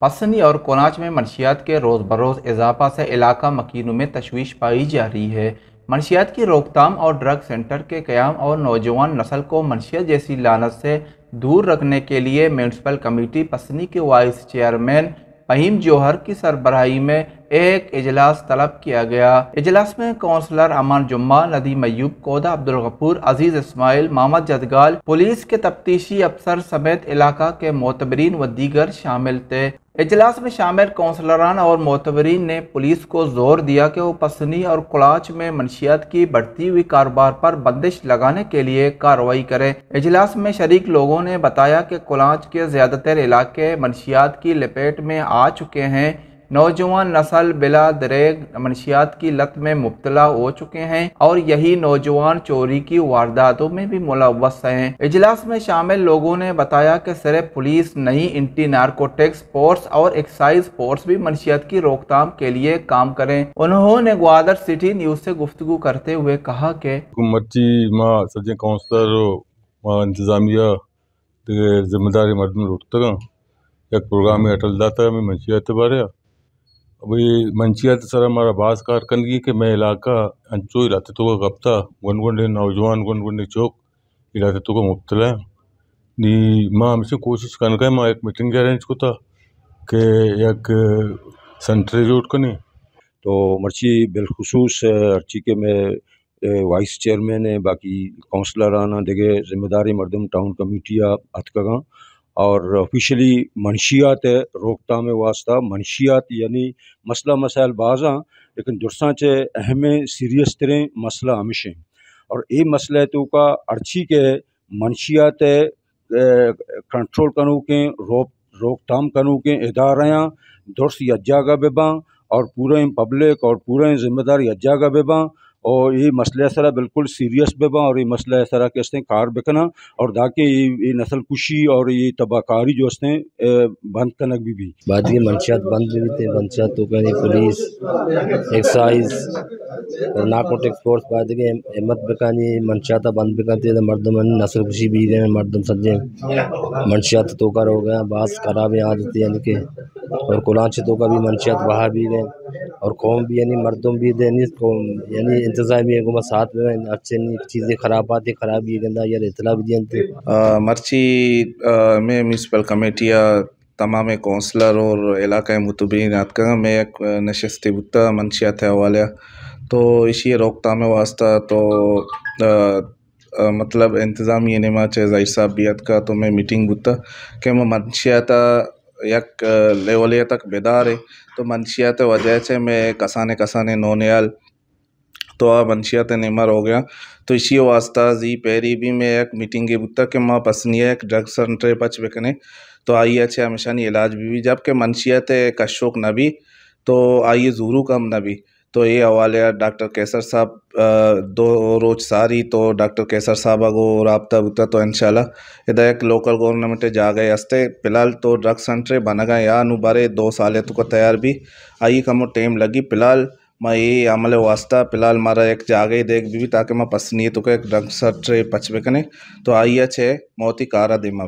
पसनी और कोनाच में मनशियात के रोज़ बरोज़ इजाफा से इलाका मकीनों में तशवीश पाई जा रही है। मनशियात की रोकथाम और ड्रग सेंटर के क़याम और नौजवान नस्ल को मनशियात जैसी लानत से दूर रखने के लिए म्यूनसिपल कमेटी पसनी के वाइस चेयरमैन फ़हीम जौहर की सरबराही में एक इजलास तलब किया गया। इजलास में कौंसलर अमान जुम्मा, नदीम अयूब, कोदा अब्दुल गफूर, अजीज इस्माइल, मोहम्मद जदगाल, पुलिस के तफ्तीशी अफसर समेत इलाका के मोतबरीन व दीगर शामिल थे। इजलास में शामिल कौंसलरान और मोतबरीन ने पुलिस को जोर दिया कि वो पसनी और कोलाच में मनशियात की बढ़ती हुई कारोबार पर बंदिश लगाने के लिए कार्रवाई करे। इजलास में शरीक लोगों ने बताया कि कोलाच के ज़्यादातर इलाके मनशियात की लपेट में आ चुके हैं। नौजवान नस्ल बिला दरेग मनशियात की लत में मुब्तला हो चुके हैं और यही नौजवान चोरी की वारदातों में भी मुलव्वस हैं। इजलास में शामिल लोगों ने बताया कि सिर्फ पुलिस नहीं, एंटी नारकोटिक्स फोर्स और एक्साइज फोर्स भी मनशियात की रोकथाम के लिए काम करें। उन्होंने ग्वादर सिटी न्यूज़ से गुफ्तगू करते हुए कहा कि सजे काउंसलर इंतजामिया जिम्मेदारी मर्दम उठता एक प्रोग्राम में अटल जाता मैं मंशियात बारे अभी मंशियात सर हमारा बास कारकंदगी के मैं इलाका अंचो इलाते तो का गप्ता गुनगुंडे नौजवान गुनगुंडे चौक इलाते तो का मुब्तला नी माँ हमसे कोशिश करने का माँ एक मीटिंग अरेंज को था कि एक सेंटर जोड़ करनी तो मर्ची बिलखुसूस अर्ची के मैं वाइस चेयरमैन है बाकी काउंसलर आना देखे जिम्मेदारी मर्दम टाउन कमेटिया अतकगा और ऑफिशियली मनशियात रोकथाम वास्ता मनशियात यानी मसला मसाइल बाज़ा लेकिन दुरसा चे अहम सीरियस तरह मसला हमेशा और ये मसला तो का अर्ची के मनशियात कंट्रोल करूँ के रोकथाम करूँ के इदारा दुरस यज्जागा बेबा और पूरे पब्लिक और पूरे जिम्मेदार यज्जागा बेबा और ये मसला सरा बिल्कुल सीरियस बेबा और ये मसला सरा के कार बेकना और दाके ये नस्ल कुशी और ये तबाहकारी जो बंद कनक भी बाद ये मंशियात बंद भी थे मंशियात तो कहीं पुलिस एक्साइज और नारकोटिक्स फोर्स बाद के हिम्मत बेकानी मंशियात बंद बेकाते थे मर्दम नस्ल कुशी भी गए मर्दम सज्जे मंशियात तो कर हो गया बास खराब आज यानी कि और कुलाच तो का भी मंशियात बाहर भी गए और कौम भी यानी मर्दम भी देनी यानी इंतजामिया को साथ में अच्छे चीज़ें खराबात खराब ये गंदा यार इतला भी दिए मर्ची में म्यूनसिपल कमेटिया तमाम कौंसलर और इलाका मुतबरीन का में एक नशस्ती बुता मंशियात हवाले तो इसी रोकथाम वास्ता तो मतलब इंतज़ामिया ने माँ जाहिर साहब बियत का तो मैं मीटिंग बुता कि मैं मंशियात एक लेवलिया तक बेदार है तो मंशियात वजह से मैं कसाने नौनियाल तो मंशियात निमर हो गया तो इसी वास्ता जी पैरी भी मैं एक मीटिंग बुता कि माँ पसनिया एक ड्रग सेंटर पच बेकने तो आइए अच्छे हमेशा नहीं इलाज भी जबकि मंशियात कशोक न भी तो आइए ज़रूर कम न भी तो ये हवाले डॉक्टर कैसर साहब दो रोज सारी तो डॉक्टर कैसर साहब को रबता बुता तो इंशाल्लाह इधर एक लोकल गवर्नमेंट जा गए हस्ते फिलहाल तो ड्रग सेंटर बन गए या बारे 2 साल तो को तैयार भी आई कम टाइम लगी फिलहाल मैं ये अमल वास्ता फिलहाल मारा एक जागे देख भी ताकि मैं पसनी तो एक ड्रग सेंटर पचबे कने तो आई अच्छे मौती कारा दिमा